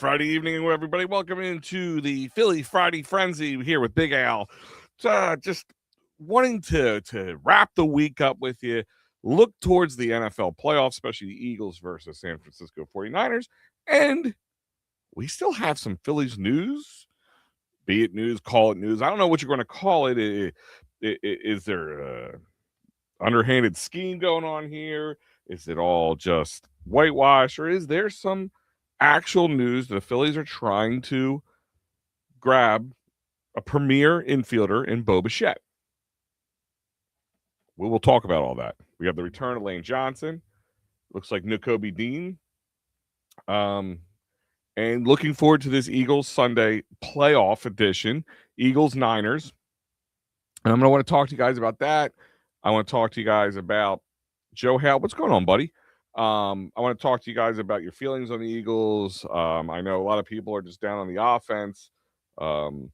Friday evening, everybody. Welcome into the Philly Friday Frenzy here with Big Al. Just wanting to wrap the week up with you, look towards the NFL playoffs, especially the Eagles versus San Francisco 49ers. And we still have some Phillies news, be it news, call it news. I don't know what you're going to call it. Is there a underhanded scheme going on here? Is it all just whitewash, or is there some actual news the Phillies are trying to grab a premier infielder in Bo Bichette? We will talk about all that. We have the return of Lane Johnson. Looks like Nakobe Dean. And looking forward to this Eagles Sunday playoff edition, Eagles-Niners. And I'm going to want to talk to you guys about that. I want to talk to you guys about Joe Hale. What's going on, buddy? I want to talk to you guys about your feelings on the Eagles. I know a lot of people are just down on the offense. Some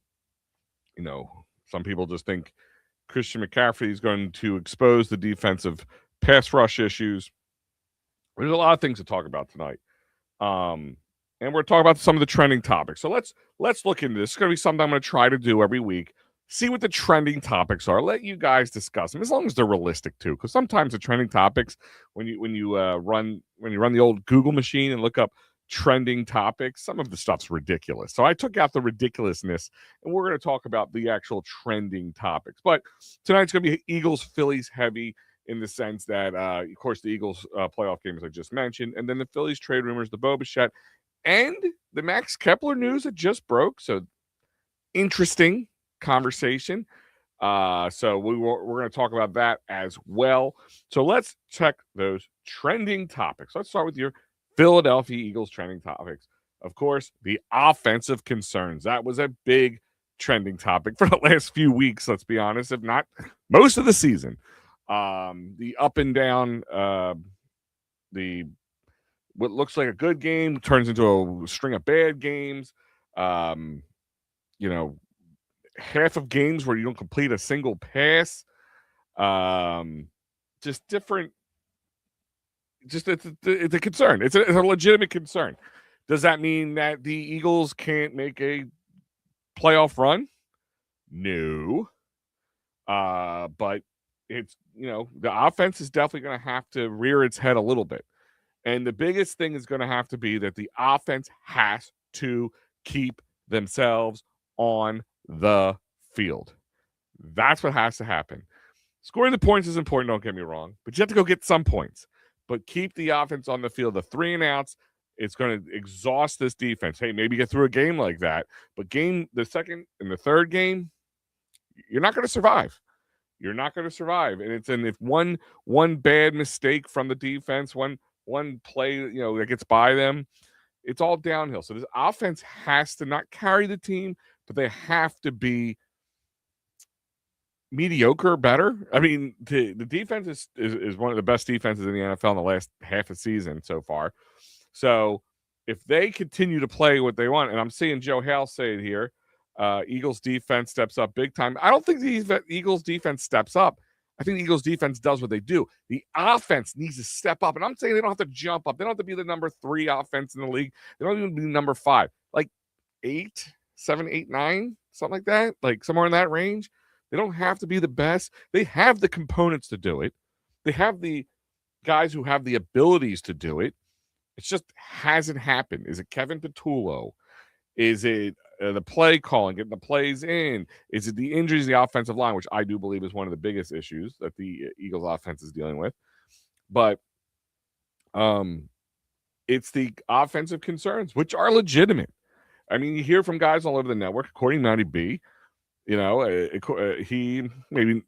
people just think Christian McCaffrey is going to expose the defensive pass rush issues. There's a lot of things to talk about tonight. And we're talking about some of the trending topics. So let's look into this. It's going to be something I'm going to try to do every week. See what the trending topics are. Let you guys discuss them, as long as they're realistic too. Because sometimes the trending topics, when you run the old Google machine and look up trending topics, some of the stuff's ridiculous. So I took out the ridiculousness, and we're going to talk about the actual trending topics. But tonight's going to be Eagles Phillies heavy, in the sense that, of course, the Eagles playoff game, as I just mentioned, and then the Phillies trade rumors, the Bo Bichette, and the Max Kepler news that just broke. So interesting conversation. So we're going to talk about that as well. So let's check those trending topics. Let's start with your Philadelphia Eagles trending topics. Of course, the offensive concerns. That was a big trending topic for the last few weeks, let's be honest, if not most of the season. The up and down, what looks like a good game turns into a string of bad games. Half of games where you don't complete a single pass. Just different. Just it's a concern. It's a legitimate concern. Does that mean that the Eagles can't make a playoff run? No. But it's, the offense is definitely going to have to rear its head a little bit. And the biggest thing is going to have to be that the offense has to keep themselves on the field. That's what has to happen. Scoring the points is important, don't get me wrong, but you have to go get some points. But keep the offense on the field. The 3 and outs, it's going to exhaust this defense. Hey, maybe get through a game like that, but the second and the third game, you're not going to survive. You're not going to survive. And if one bad mistake from the defense, one play, that gets by them, it's all downhill. So this offense has to not carry the team, but they have to be mediocre, better. I mean, the defense is one of the best defenses in the NFL in the last half a season so far. So if they continue to play what they want, and I'm seeing Joe Hale say it here, Eagles defense steps up big time. I don't think the Eagles defense steps up. I think the Eagles defense does what they do. The offense needs to step up. And I'm saying they don't have to jump up. They don't have to be the number 3 offense in the league. They don't even be number 5. Like 8, 7, 8, 9, something like that. Like somewhere in that range. They don't have to be the best. They have the components to do it. They have the guys who have the abilities to do it. It just hasn't happened. Is it Kevin Patullo? Is it the play calling, getting the plays in? Is it the injuries of the offensive line, which I do believe is one of the biggest issues that the Eagles offense is dealing with? But it's the offensive concerns, which are legitimate. I mean, you hear from guys all over the network, according to Matty B, he maybe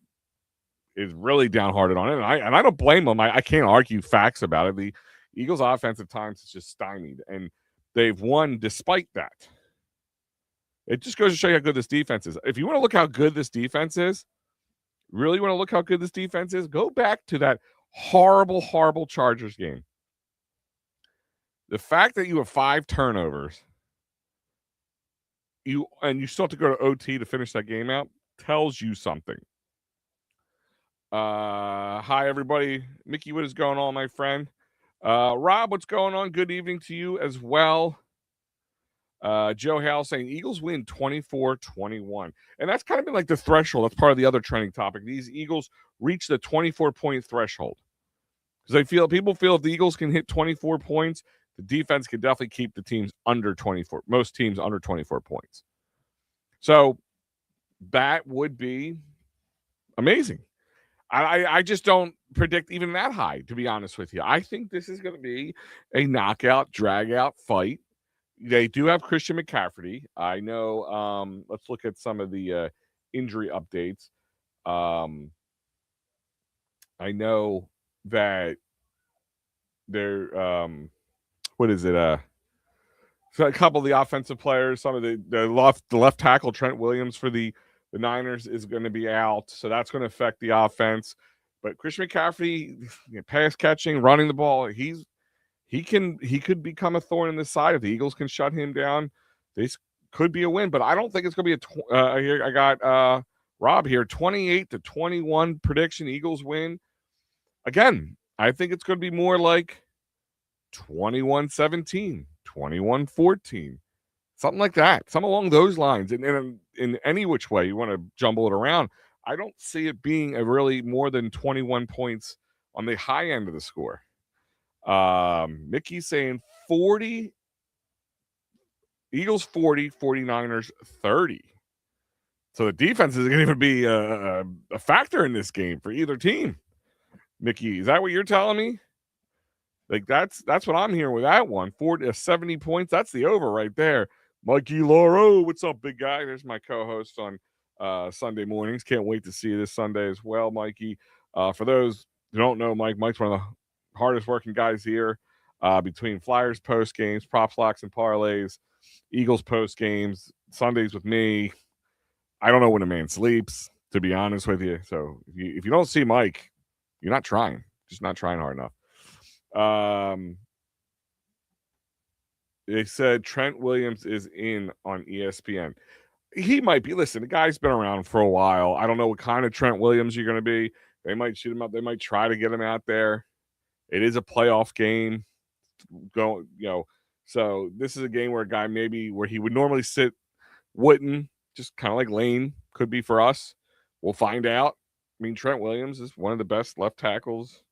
is really downhearted on it. And I don't blame him. I can't argue facts about it. The Eagles offense at times is just stymied, and they've won despite that. It just goes to show you how good this defense is. If you want to look how good this defense is, really want to look how good this defense is, go back to that horrible, horrible Chargers game. The fact that you have 5 turnovers, you still have to go to OT to finish that game out, tells you something. Hi, everybody. Mickey, what is going on, my friend? Rob, what's going on? Good evening to you as well. Joe Hale saying Eagles win 24-21. And that's kind of been like the threshold. That's part of the other trending topic. These Eagles reach the 24-point threshold. Because people feel if the Eagles can hit 24 points, the defense can definitely keep the teams under 24, most teams under 24 points. So that would be amazing. I just don't predict even that high, to be honest with you. I think this is going to be a knockout, drag-out fight. They do have Christian McCaffrey. I know. Let's look at some of the injury updates. I know that they're what is it? So a couple of the offensive players, some of the left tackle Trent Williams for the Niners is going to be out, so that's going to affect the offense. But Christian McCaffrey, pass catching, running the ball, he could become a thorn in the side if the Eagles can shut him down. This could be a win, but I don't think it's going to be here I got Rob here, 28-21 prediction. Eagles win. Again, I think it's going to be more like 21-17, 21-14, something like that, something along those lines. And in any which way you want to jumble it around, I don't see it being a really more than 21 points on the high end of the score. Mickey's saying 40, Eagles 40, 49ers 30. So the defense is going to even be a factor in this game for either team. Mickey, is that what you're telling me? Like that's what I'm hearing with that one. 70 points. That's the over right there. Mikey Lauro, what's up, big guy? There's my co-host on Sunday mornings. Can't wait to see you this Sunday as well, Mikey. For those who don't know, Mike's one of the hardest working guys here. Between Flyers post games, props, locks, and parlays, Eagles post games, Sundays with me. I don't know when a man sleeps, to be honest with you. So if you don't see Mike, you're not trying. Just not trying hard enough. They said Trent Williams is in on ESPN. He might be. Listen, the guy's been around for a while. I don't know what kind of Trent Williams you're going to be. They might shoot him up. They might try to get him out there. It is a playoff game. So this is a game where a guy maybe where he would normally sit wouldn't, just kind of like Lane could be for us. We'll find out. I mean, Trent Williams is one of the best left tackles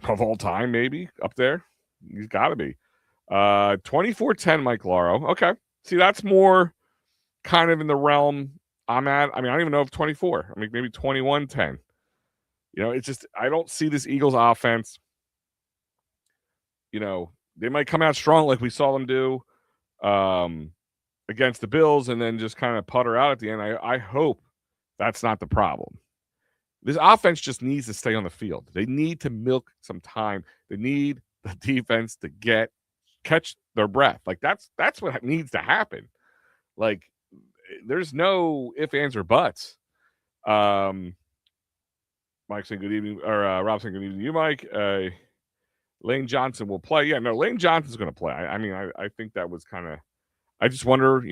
of all time, maybe up there. He's got to be. 24-10 Mike Lauro. Okay. See, that's more kind of in the realm I'm at. I mean, I don't even know if 24. I mean, maybe 21-10. It's just I don't see this Eagles offense. They might come out strong like we saw them do against the Bills and then just kind of putter out at the end. I hope that's not the problem. This offense just needs to stay on the field. They need to milk some time. They need the defense to catch their breath. Like that's what needs to happen. Like there's no ifs, ands, or buts. Mike saying good evening, or Rob saying good evening to you, Mike. Lane Johnson will play. Yeah, no, Lane Johnson's going to play. I think that was kind of. I just wonder,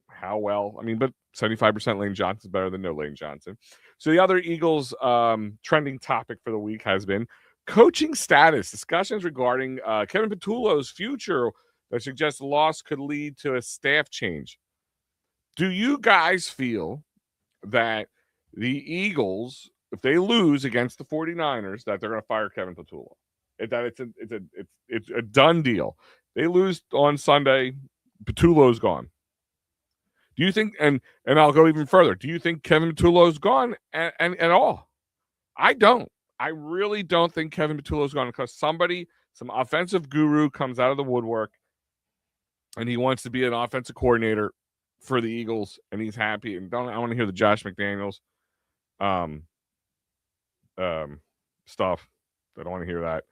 how well. I mean, but 75% Lane Johnson is better than no Lane Johnson. So the other Eagles trending topic for the week has been coaching status. Discussions regarding Kevin Petullo's future that suggests the loss could lead to a staff change. Do you guys feel that the Eagles, if they lose against the 49ers, that they're going to fire Kevin Petullo? That it's a done deal. They lose on Sunday, Petullo's gone. Do you think, and I'll go even further, do you think Kevin Petullo's gone and at all? I don't. I really don't think Kevin Petullo's gone because some offensive guru comes out of the woodwork and he wants to be an offensive coordinator for the Eagles and he's happy. And I want to hear the Josh McDaniels stuff. I don't want to hear that.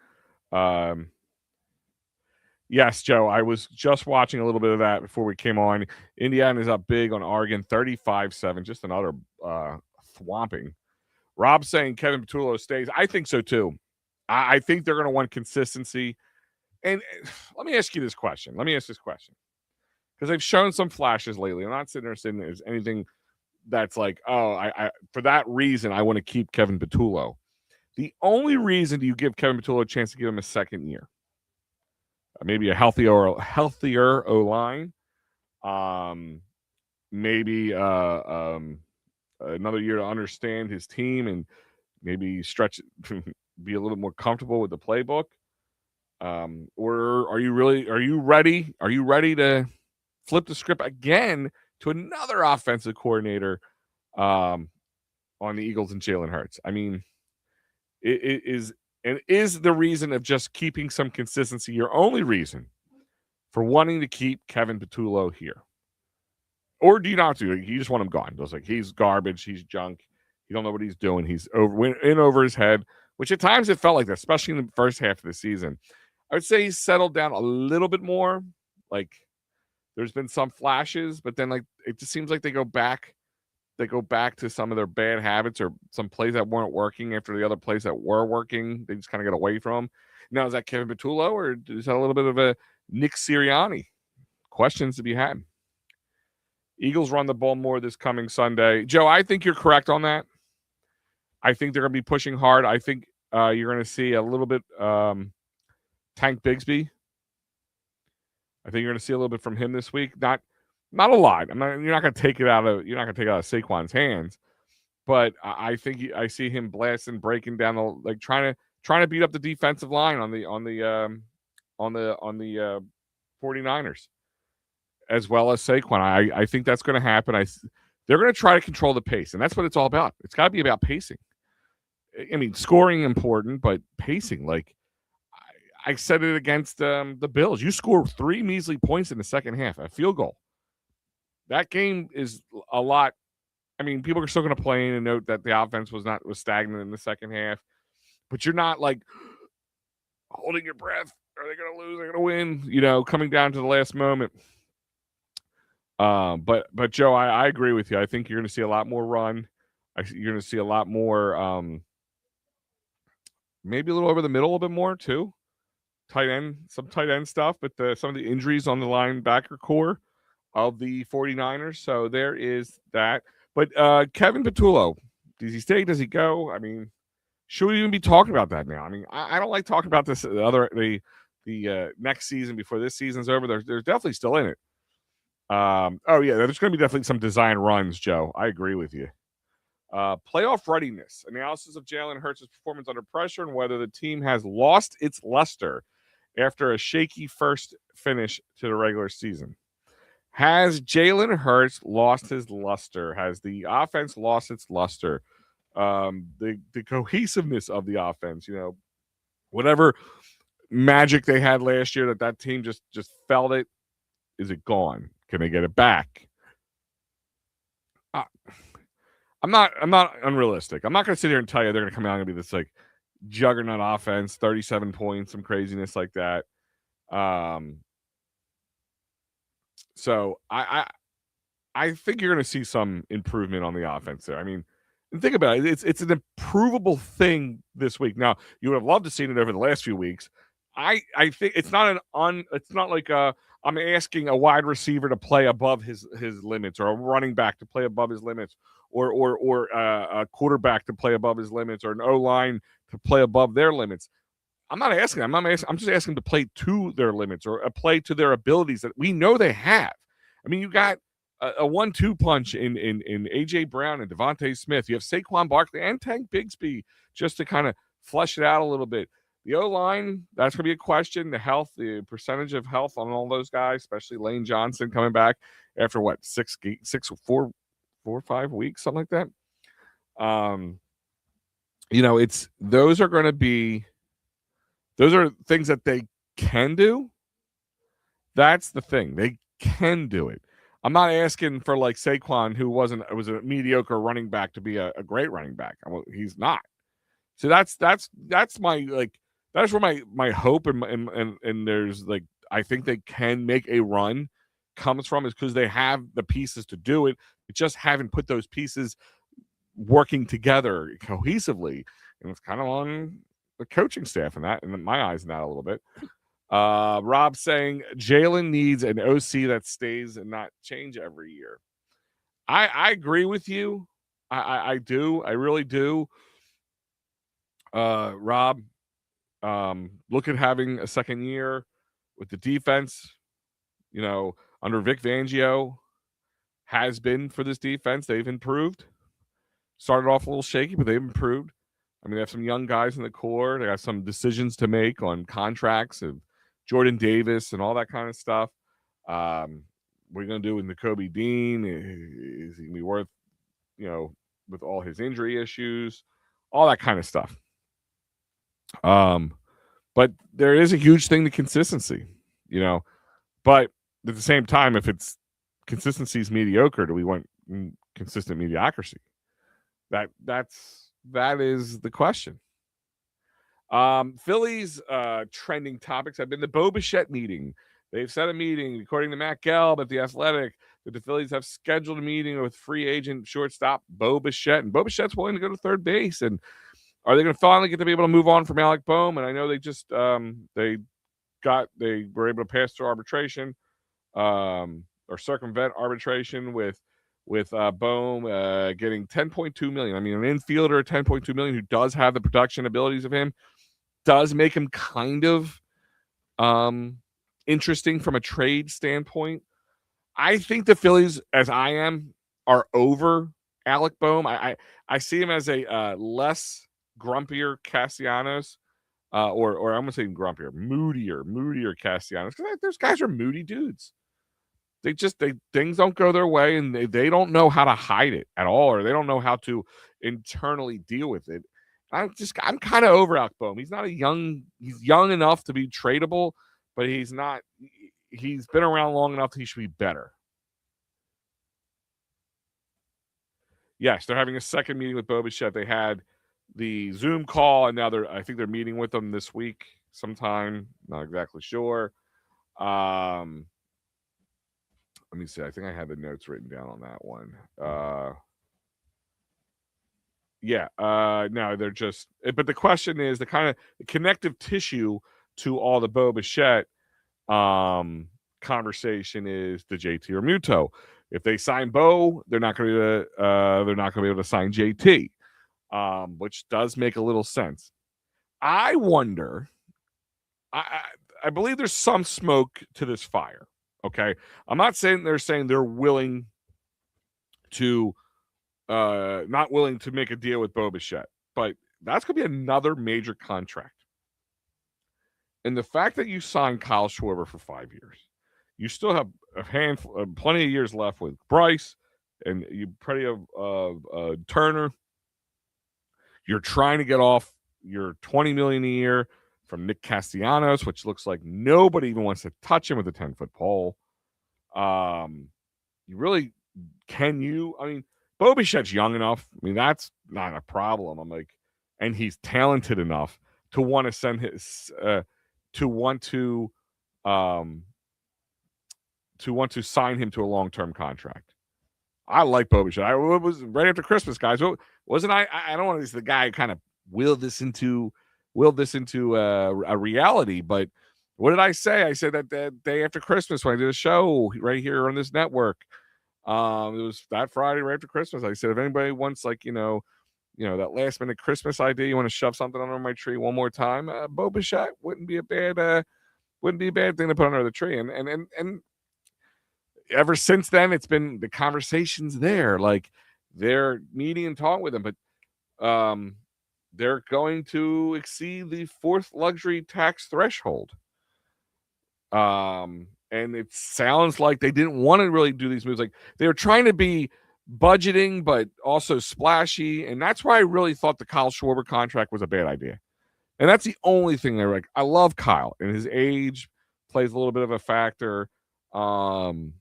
Yes, Joe, I was just watching a little bit of that before we came on. Indiana is up big on Oregon, 35-7, just another thwomping. Rob saying Kevin Petullo stays. I think so, too. I think they're going to want consistency. And let me ask you this question. Because they've shown some flashes lately. I'm not sitting there saying there's anything that's like, I for that reason, I want to keep Kevin Petullo. The only reason you give Kevin Petullo a chance to give him a second year. maybe a healthier O line. Maybe another year to understand his team and maybe stretch be a little more comfortable with the playbook. Or are you ready? Are you ready to flip the script again to another offensive coordinator on the Eagles and Jalen Hurts? I mean, it is the reason of just keeping some consistency your only reason for wanting to keep Kevin Patullo here? Or do you not do it? You just want him gone. It's like he's garbage, he's junk, you don't know what he's doing, he's over his head, which at times it felt like that, especially in the first half of the season. I would say he's settled down a little bit more. Like there's been some flashes, but then like it just seems like they go back to some of their bad habits or some plays that weren't working after the other plays that were working. They just kind of get away from. Now, is that Kevin Patullo or is that a little bit of a Nick Sirianni? Questions to be had. Eagles run the ball more this coming Sunday. Joe, I think you're correct on that. I think they're going to be pushing hard. I think you're going to see a little bit Tank Bigsby. I think you're going to see a little bit from him this week. Not a lot. You're not going to take it out of Saquon's hands, but I think I see him blasting, breaking down the trying to beat up the defensive line on the 49ers. As well as Saquon. I think that's going to happen. They're going to try to control the pace, and that's what it's all about. It's got to be about pacing. I mean, scoring important, but pacing. Like I said it against the Bills. You score 3 measly points in the second half, a field goal. That game is a lot. I mean, people are still going to play in and note that the offense was stagnant in the second half, but you're not like holding your breath. Are they going to lose? Are they going to win? You know, coming down to the last moment. But Joe, I agree with you. I think you're going to see a lot more run. You're going to see a lot more, maybe a little over the middle a little bit more too. Some tight end stuff, but some of the injuries on the linebacker core of the 49ers. So there is that. But Kevin Patullo, does he stay? Does he go? I mean, should we even be talking about that now? I mean, I don't like talking about this the next season before this season's over. They're definitely still in it. Oh yeah, there's going to be definitely some design runs, Joe. I agree with you. Playoff readiness analysis of Jalen Hurts' performance under pressure and whether the team has lost its luster after a shaky first finish to the regular season. Has Jalen Hurts lost his luster? Has the offense lost its luster? The cohesiveness of the offense, you know, whatever magic they had last year that team just felt it. Is it gone? Can they get it back? I'm not unrealistic. I'm not going to sit here and tell you they're going to come out and be this like juggernaut offense, 37 points, some craziness like that. So I think you're going to see some improvement on the offense there. I mean, and think about it. It's an improvable thing this week. Now, you would have loved to see it over the last few weeks. I think it's not like I'm asking a wide receiver to play above his limits or a running back to play above his limits or a quarterback to play above his limits or an O-line to play above their limits. I'm not asking. I'm just asking to play to their limits or a play to their abilities that we know they have. I mean, you got a 1-2 punch in AJ Brown and Devontae Smith. You have Saquon Barkley and Tank Bigsby just to kind of flesh it out a little bit. The O-line, that's going to be a question. The health, the percentage of health on all those guys, especially Lane Johnson coming back after what, 4 or 5 weeks, something like that. You know, those are things that they can do. That's the thing. They can do it. I'm not asking for like Saquon, who was a mediocre running back, to be a great running back. He's not. So that's my like that's where my hope and there's like I think they can make a run comes from is because they have the pieces to do it. They just haven't put those pieces working together cohesively, and it's kind of on the coaching staff and that, in my eyes, in that a little bit. Rob saying Jalen needs an OC that stays and not change every year. I agree with you. I do. I really do. Rob, look at having a second year. with the defense, under Vic Fangio has been for this defense. They've improved. Started off a little shaky, but they've improved. I mean, they have some young guys in the core. They got some decisions to make on contracts of Jordan Davis and all that kind of stuff. What are you going to do with Nakobe Dean? Is he going to be worth, with all his injury issues, all that kind of stuff. But there is a huge thing to consistency, But at the same time, if it's consistency is mediocre, do we want consistent mediocrity? That is the question. Phillies trending topics have been the Bo Bichette meeting. They've set a meeting, according to Matt Gelb at The Athletic, that the Phillies have scheduled a meeting with free agent shortstop Bo Bichette. And Bo Bichette's willing to go to third base. And are they going to finally get to be able to move on from Alec Bohm? And I know they just they were able to pass through arbitration or circumvent arbitration with Bohm getting $10.2 million. I mean, an infielder at $10.2 million who does have the production abilities of him does make him kind of interesting from a trade standpoint. I think the Phillies, as I am, are over Alec Bohm. I see him as a less grumpier Castellanos, or I'm going to say grumpier, moodier Castellanos. Because those guys are moody dudes. Things don't go their way, and they don't know how to hide it at all, or they don't know how to internally deal with it. I'm kind of over Alec Bohm. He's young enough to be tradable, but he's been around long enough that he should be better. Yes, they're having a second meeting with Bo Bichette. They had the Zoom call, and now I think they're meeting with them this week sometime. Not exactly sure. Let me see. I think I had the notes written down on that one. No, they're just. But the question is the kind of connective tissue to all the Bo Bichette conversation is the JT or Muto. If they sign Bo, they're not going to be able to sign JT, which does make a little sense. I wonder. I believe there's some smoke to this fire. Okay, I'm not saying they're willing to, not willing to make a deal with Bo Bichette, but that's going to be another major contract. And the fact that you signed Kyle Schwarber for 5 years, you still have plenty of years left with Bryce, and you plenty of Turner. You're trying to get off your $20 million a year from Nick Castellanos, which looks like nobody even wants to touch him with a 10-foot pole. You really can you? I mean, Bo Bichette's young enough. I mean, that's not a problem. And he's talented enough to want to send his to want to sign him to a long-term contract. I like Bo Bichette. It was right after Christmas, guys. Wasn't I? I don't want to be the guy who kind of willed this into a reality, but what did I say? I said that day after Christmas when I did a show right here on this network. It was that Friday right after Christmas. I said, if anybody wants that last minute Christmas idea, you want to shove something under my tree one more time, Bo Bichette wouldn't be a bad thing to put under the tree. And ever since then, it's been the conversations there. Like they're meeting and talking with him, but they're going to exceed the fourth luxury tax threshold. And it sounds like they didn't want to really do these moves. Like they were trying to be budgeting, but also splashy. And that's why I really thought the Kyle Schwarber contract was a bad idea. And that's the only thing they're like. I love Kyle, and his age plays a little bit of a factor. You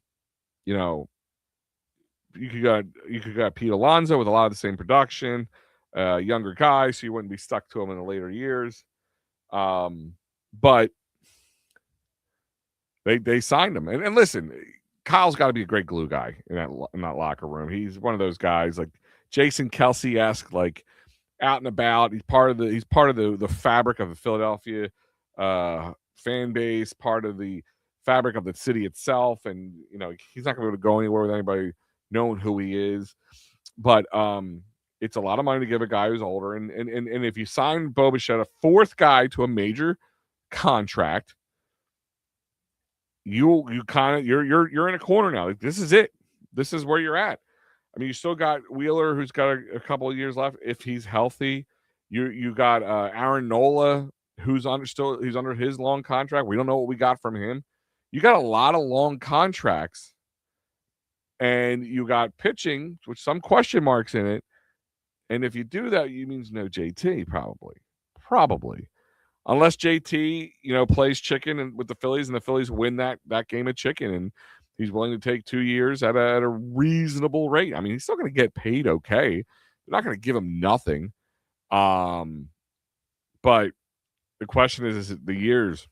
could got Pete Alonso with a lot of the same production, younger guy, so you wouldn't be stuck to him in the later years. But they signed him, and listen, Kyle's got to be a great glue guy in that locker room. He's one of those guys like Jason Kelsey-esque, like out and about. He's part of the fabric of the Philadelphia fan base, part of the fabric of the city itself, and he's not going to be able to go anywhere with anybody knowing who he is. But it's a lot of money to give a guy who's older, and if you sign Bo Bichette, a fourth guy to a major contract, you're in a corner now. Like, this is it. This is where you're at. I mean, you still got Wheeler, who's got a couple of years left if he's healthy. You got Aaron Nola, who's he's under his long contract. We don't know what we got from him. You got a lot of long contracts, and you got pitching with some question marks in it. And if you do that, you means no JT probably. Unless JT, plays chicken and with the Phillies, and the Phillies win that game of chicken, and he's willing to take 2 years at a reasonable rate. I mean, he's still going to get paid okay. They're not going to give him nothing. But the question is the years.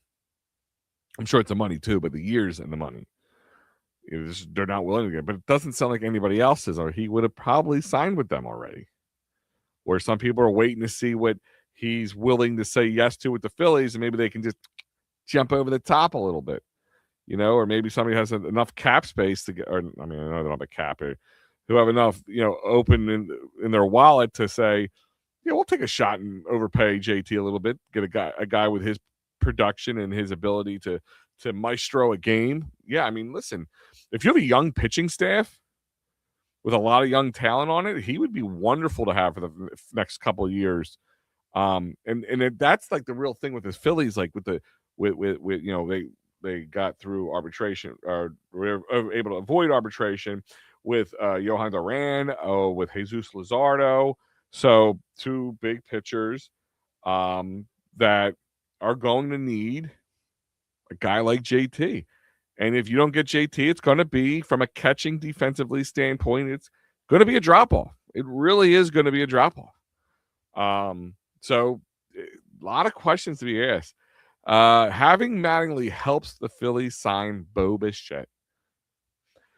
I'm sure it's the money too, but the years and the money, they're not willing to get. But it doesn't sound like anybody else is, or he would have probably signed with them already. Where some people are waiting to see what he's willing to say yes to with the Phillies, and maybe they can just jump over the top a little bit, or maybe somebody has enough cap space to get, or I mean, I know they don't have a cap, who have enough, open in their wallet to say, yeah, we'll take a shot and overpay JT a little bit, get a guy with his production and his ability to maestro a game. Yeah, I mean, listen, if you have a young pitching staff with a lot of young talent on it, he would be wonderful to have for the next couple of years. And that's like the real thing with the Phillies, like with they got through arbitration, or were able to avoid arbitration with Johan Duran, with Jesus Luzardo. So 2 big pitchers that are going to need a guy like JT. And if you don't get JT, it's going to be, from a catching defensively standpoint, it's going to be a drop-off. It really is going to be a drop-off. So a lot of questions to be asked. Having Mattingly helps the Phillies sign Bo Bichette.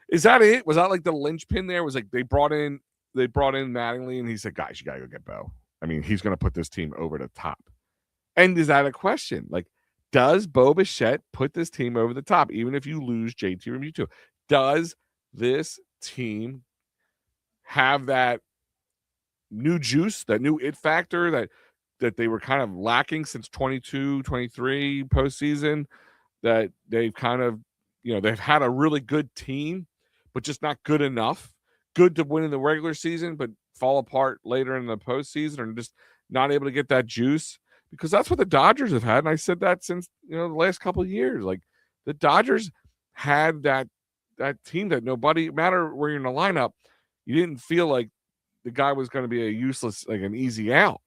Is that it? Was that like the linchpin there? Was like they brought in Mattingly, and he said, guys, you got to go get Bo. I mean, he's going to put this team over the top. And is that a question? Like, does Bo Bichette put this team over the top, even if you lose JT from U2? Does this team have that new juice, that new it factor that they were kind of lacking since 22, 23 postseason, that they've kind of, they've had a really good team, but just not good enough. Good to win in the regular season, but fall apart later in the postseason, or just not able to get that juice. Because that's what the Dodgers have had. And I said that since, the last couple of years. Like, the Dodgers had that team that nobody, matter where you're in the lineup, you didn't feel like the guy was going to be a useless, like an easy out.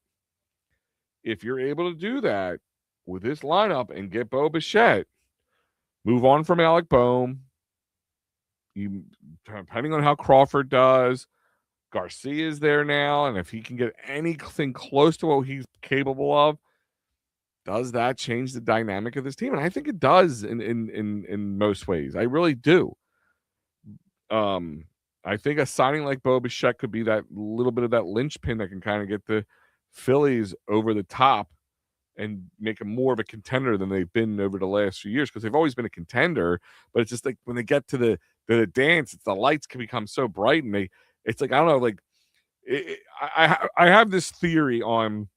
If you're able to do that with this lineup and get Bo Bichette, move on from Alec Boehm, depending on how Crawford does, Garcia is there now, and if he can get anything close to what he's capable of, does that change the dynamic of this team? And I think it does in most ways. I really do. I think a signing like Bo Bichette could be that little bit of that linchpin that can kind of get the Phillies over the top and make them more of a contender than they've been over the last few years, because they've always been a contender. But it's just like when they get to the dance, the lights can become so bright, and it's like, I don't know, like I have this theory on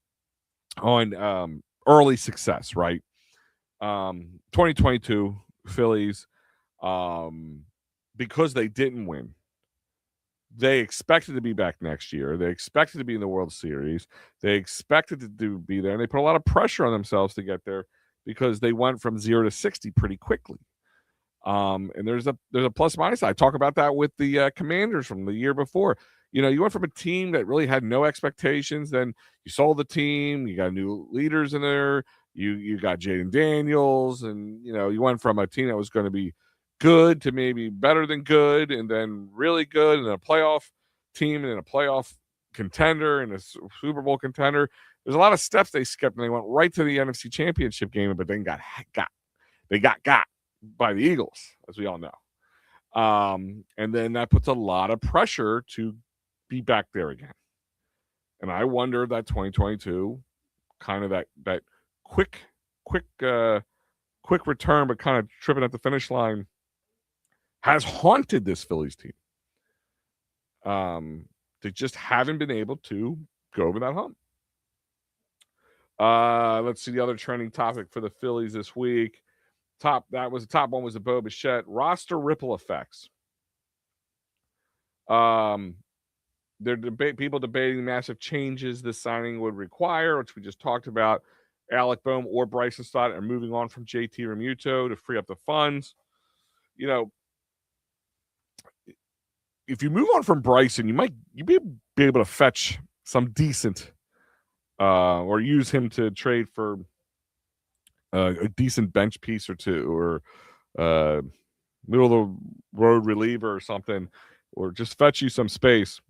early success, right? 2022 Phillies, because they didn't win, they expected to be back next year. They expected to be in the World Series. They expected to be there, and they put a lot of pressure on themselves to get there because they went from 0 to 60 pretty quickly. And there's a plus minus. I talk about that with the Commanders from the year before. You went from a team that really had no expectations, then you sold the team, you got new leaders in there, you got Jaden Daniels, and you went from a team that was going to be good to maybe better than good, and then really good, and then a playoff team, and then a playoff contender, and a Super Bowl contender. There's a lot of steps they skipped, and they went right to the NFC Championship game, but then got by the Eagles, as we all know. And then that puts a lot of pressure to be back there again. And I wonder if that 2022, kind of that quick return, but kind of tripping at the finish line, has haunted this Phillies team. They just haven't been able to go over that hump. Let's see the other trending topic for the Phillies this week. the top one was the Bo Bichette roster ripple effects. People debating massive changes this signing would require, which we just talked about. Alec Boehm or Bryson Stott are moving on from JT Realmuto to free up the funds. You know, if you move on from Bryson, you be able to fetch some decent or use him to trade for a decent bench piece or two, or middle of the road reliever or something, or just fetch you some space.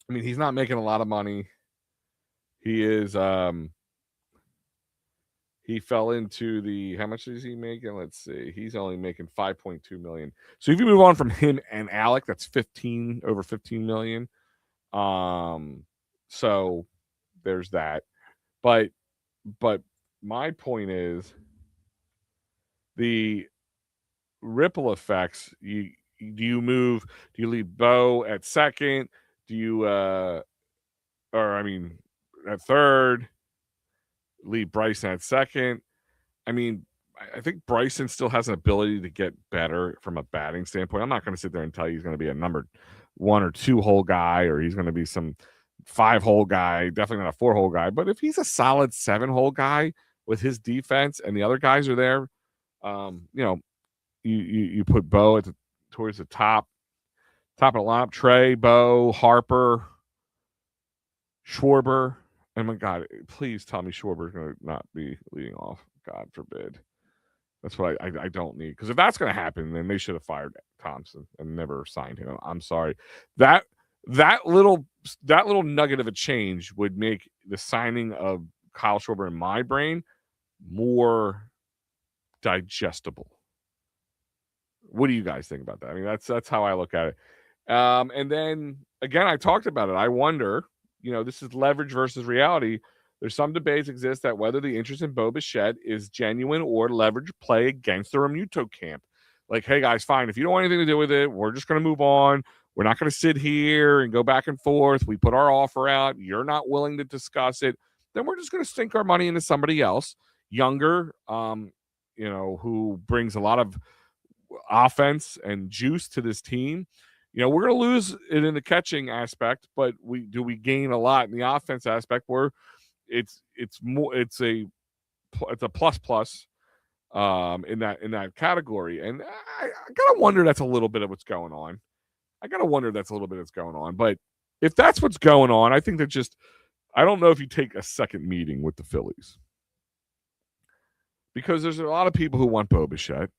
I mean, he's not making a lot of money. He is he fell into the, how much is he making? Let's see. He's only making $5.2 million. So if you move on from him and Alec, that's over $15 million. So there's that. But my point is the ripple effects. Do you leave Bo at second? Do you at third? Leave Bryson at second? I mean, I think Bryson still has an ability to get better from a batting standpoint. I'm not going to sit there and tell you he's going to be a number 1 or 2 hole guy, or he's going to be some 5 hole guy, definitely not a 4 hole guy. But if he's a solid 7 hole guy with his defense and the other guys are there, you put Bo towards the top of the lineup. Trey, Bo, Harper, Schwarber. Oh my God, please tell me Schwarber's going to not be leading off. God forbid. That's what I don't need. Because if that's going to happen, then they should have fired Thompson and never signed him. I'm sorry. That little nugget of a change would make the signing of Kyle Schwarber in my brain more digestible. What do you guys think about that? I mean, that's how I look at it. And then again, I talked about it. I wonder, this is leverage versus reality. There's some debates exist that whether the interest in Bo Bichette is genuine or leverage play against the Realmuto camp. Like, hey guys, fine. If you don't want anything to do with it, we're just going to move on. We're not going to sit here and go back and forth. We put our offer out. You're not willing to discuss it. Then we're just going to sink our money into somebody else, younger, who brings a lot of offense and juice to this team. We're going to lose it in the catching aspect, but we gain a lot in the offense aspect where it's a plus in that category. And I gotta wonder that's a little bit of what's going on. But if that's what's going on, I think that I don't know if you take a second meeting with the Phillies, because there's a lot of people who want Bo Bichette.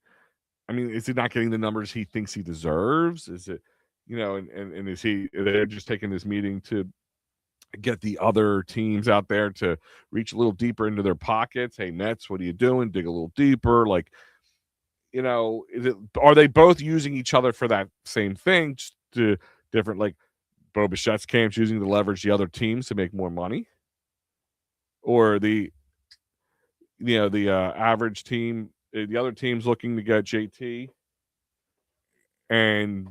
I mean, is he not getting the numbers he thinks he deserves? Is it, and is they're just taking this meeting to get the other teams out there to reach a little deeper into their pockets? Hey, Mets, what are you doing? Dig a little deeper. Like, are they both using each other for that same thing? Just to different, like Bo Bichette's camp's using to leverage the other teams to make more money, or the average team, the other team's looking to get JT and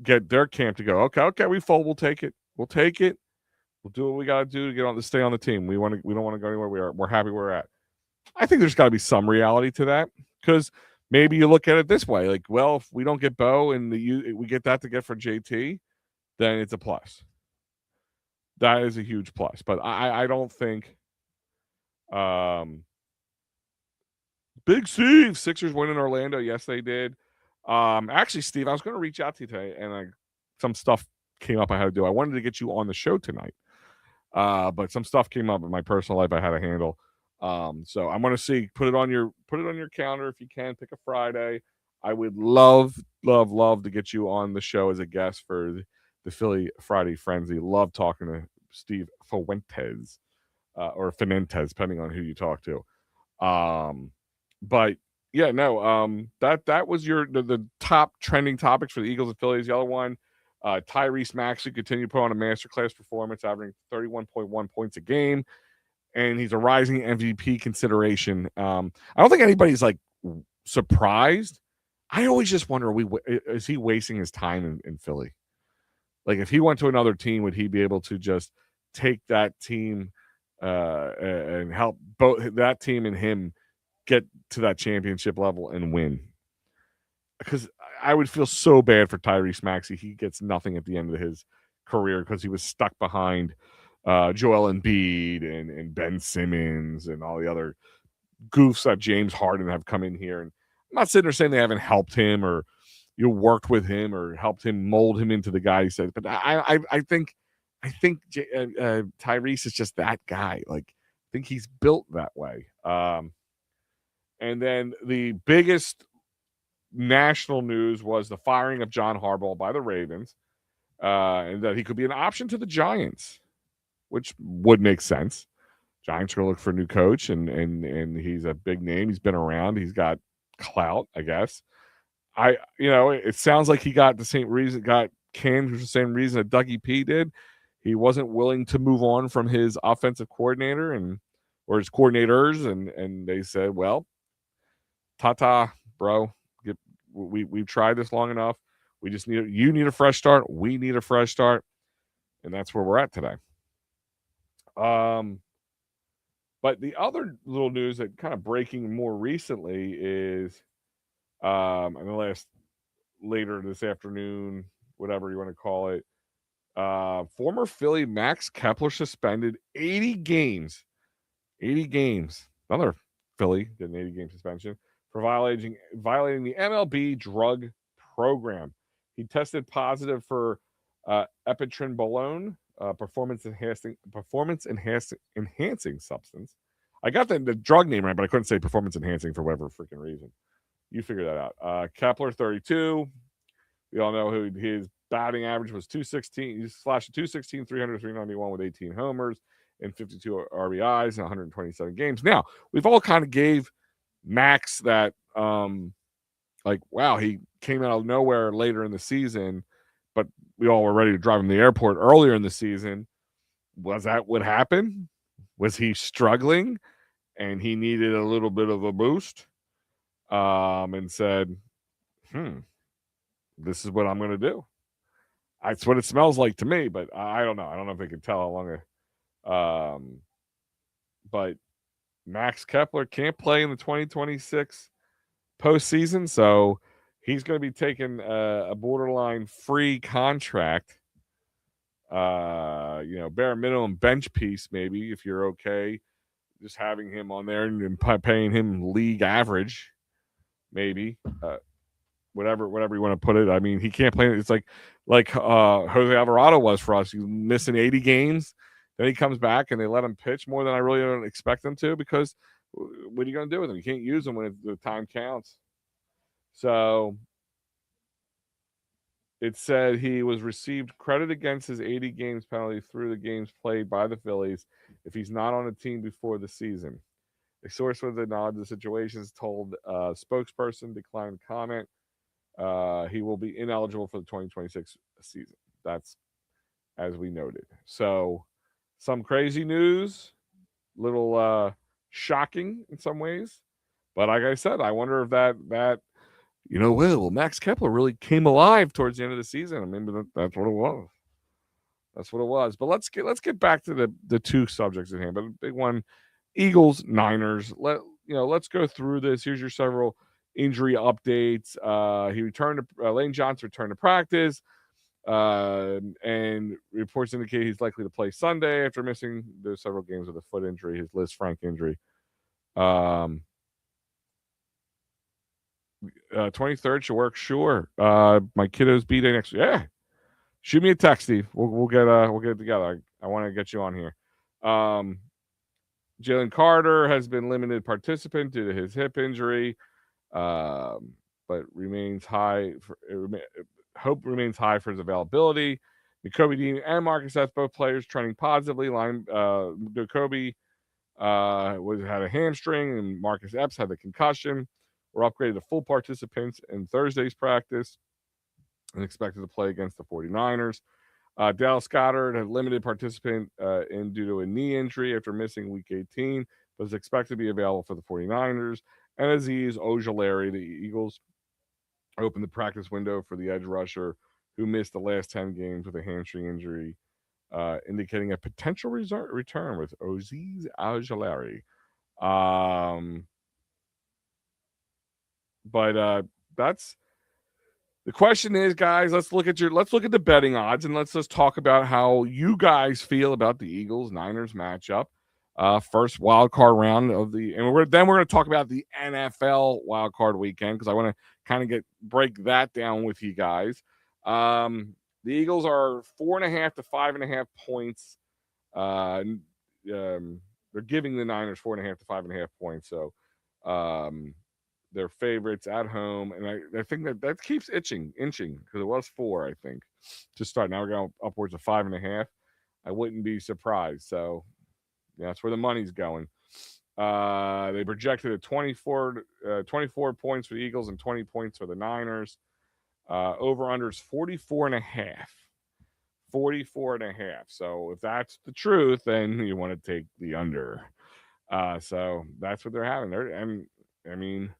get their camp to go, okay, we fold, we'll take it. We'll do what we got to do to stay on the team. We don't want to go anywhere. We're happy where we're at. I think there's got to be some reality to that, because maybe you look at it this way, like, well, if we don't get Bo and we get that to get for JT, then it's a plus. That is a huge plus. But I don't think Big Steve, Sixers win in Orlando. Yes, they did. Actually, Steve, I was going to reach out to you today, and some stuff came up I had to do. I wanted to get you on the show tonight, but some stuff came up in my personal life I had to handle. So I'm going to see. Put it on your calendar if you can. Pick a Friday. I would love to get you on the show as a guest for the Philly Friday Frenzy. Love talking to Steve Fuentes or Fenentes, depending on who you talk to. But yeah, no, that was the top trending topics for the Eagles and Phillies. The other one, Tyrese Maxey continued to put on a masterclass performance, averaging 31.1 points a game, and he's a rising MVP consideration. I don't think anybody's like surprised. I always just wonder, is he wasting his time in Philly? Like, if he went to another team, would he be able to just take that team and help both that team and him get to that championship level and win. Because I would feel so bad for Tyrese Maxey. He gets nothing at the end of his career because he was stuck behind Joel Embiid and Ben Simmons and all the other goofs that James Harden have come in here. And I'm not sitting there saying they haven't helped him or worked with him or helped him mold him into the guy he said. But I think Tyrese is just that guy. Like, I think he's built that way. And then the biggest national news was the firing of John Harbaugh by the Ravens, and that he could be an option to the Giants, which would make sense. Giants are going to look for a new coach, and he's a big name. He's been around. He's got clout, I guess. It sounds like he got the same reason, got canned for the same reason that Dougie P did. He wasn't willing to move on from his offensive coordinator or his coordinators, and they said, well, ta-ta, bro. We've tried this long enough. You need a fresh start. We need a fresh start. And that's where we're at today. But the other little news that kind of breaking more recently is in the last later this afternoon, whatever you want to call it, former Philly Max Kepler suspended 80 games. 80 games. Another Philly did an 80-game suspension for violating the MLB drug program. He tested positive for epitrenbolone, performance enhancing substance. I got the drug name right, but I couldn't say performance enhancing for whatever freaking reason. You figure that out. Kepler, 32. We all know who his batting average was 216. He slashed 216, 300, 391 with 18 homers and 52 RBIs in 127 games. Now, we've all kind of gave Max that wow, he came out of nowhere later in the season, but we all were ready to drive him to the airport earlier in the season. Was that what happened? Was he struggling and he needed a little bit of a boost? And said, this is what I'm going to do. That's what it smells like to me, but I don't know. I don't know if they can tell how long. But Max Kepler can't play in the 2026 postseason, so he's going to be taking a borderline free contract. Bare minimum bench piece, maybe, if you're okay, just having him on there and paying him league average, maybe. Whatever you want to put it. I mean, he can't play. It's like Jose Alvarado was for us. He's missing 80 games. Then he comes back and they let him pitch more than I really don't expect him to, because what are you going to do with him? You can't use him when the time counts. So it said he was received credit against his 80 games penalty through the games played by the Phillies if he's not on a team before the season. A source with the knowledge of the situations told spokesperson declined comment. He will be ineligible for the 2026 season. That's as we noted. So some crazy news, little shocking in some ways. But like I said, I wonder if that Max Kepler really came alive towards the end of the season. I mean, that's what it was. That's what it was. But let's get back to the two subjects at hand. But the big one, Eagles, Niners. Let's go through this. Here's your several injury updates. Lane Johnson returned to practice, and reports indicate he's likely to play Sunday after missing those several games with a foot injury, his Liz Frank injury. 23rd should work, sure. My kiddo's B-Day next week. Yeah. Shoot me a text, Steve. We'll get it together. I want to get you on here. Jalen Carter has been limited participant due to his hip injury, but remains high. Hope remains high for his availability. Jacoby Dean and Marcus Epps, both players trending positively. Jacoby had a hamstring, and Marcus Epps had a concussion. Were upgraded to full participants in Thursday's practice and expected to play against the 49ers. Dallas Goedert had limited participant due to a knee injury after missing Week 18, but is expected to be available for the 49ers. And Azeez Ojulari, the Eagles opened the practice window for the edge rusher who missed the last 10 games with a hamstring injury, indicating a potential return with Azeez Ojulari. But that's the question is, guys, let's look at the betting odds and let's just talk about how you guys feel about the Eagles Niners matchup. First wild card round of we're going to talk about the NFL wild card weekend because I want to kind of break that down with you guys. The Eagles are 4.5 to 5.5 points. They're giving the Niners 4.5 to 5.5 points. So they're favorites at home, and I think that keeps inching because it was 4, I think, to start. Now we're going upwards of 5.5. I wouldn't be surprised. So yeah, that's where the money's going. They projected at 24 points for the Eagles and 20 points for the Niners. Over under is 44.5. 44.5. So if that's the truth, then you want to take the under. So that's what they're having. I mean,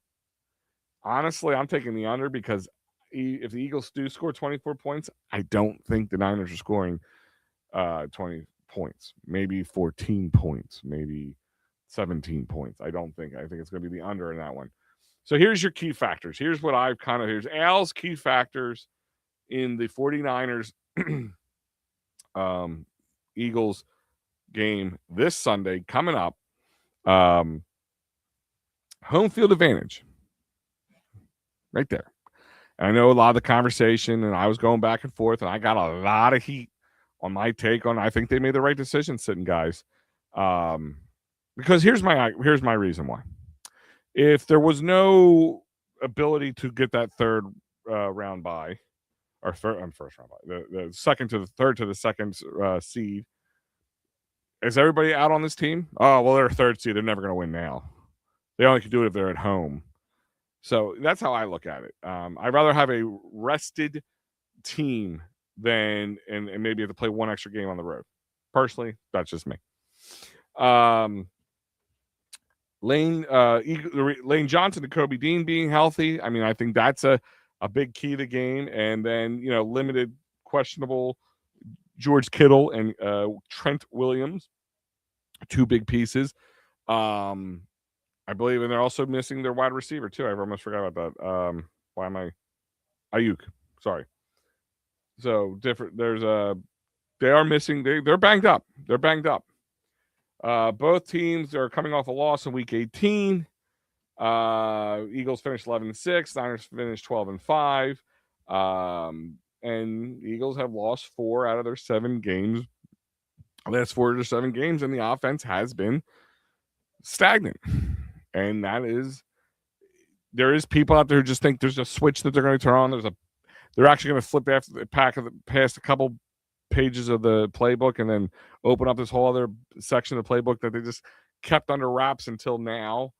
honestly, I'm taking the under because if the Eagles do score 24 points, I don't think the Niners are scoring 20 points. Maybe 14 points, maybe 17 points. I think it's going to be the under in that one. So here's your key factors. Here's Al's key factors in the 49ers Eagles game this Sunday coming up. Home field advantage. Right there. And I know a lot of the conversation, and I was going back and forth, and I got a lot of heat on my take on. I think they made the right decision sitting guys, because here's my reason why. If there was no ability to get that third round bye, or first round bye, the second to the third to the second seed, is everybody out on this team? Oh well, they're a third seed. They're never going to win now. They only can do it if they're at home. So that's how I look at it. I'd rather have a rested team than and maybe have to play one extra game on the road. Personally, that's just me. Lane Johnson and Kobe Dean being healthy. I mean, I think that's a big key to the game. And then, limited questionable George Kittle and Trent Williams, 2 big pieces. I believe, and they're also missing their wide receiver too. I almost forgot about that. Why am I Ayuk? Sorry. So different. They are missing. They're banged up. Both teams are coming off a loss in Week 18. Eagles finished 11-6. Niners finished 12-5. And Eagles have lost 4 out of their 7 games. Last 4 to 7 games, and the offense has been stagnant. And there is people out there who just think there's a switch that they're going to turn on. They're actually going to flip past a couple pages of the playbook and then open up this whole other section of the playbook that they just kept under wraps until now.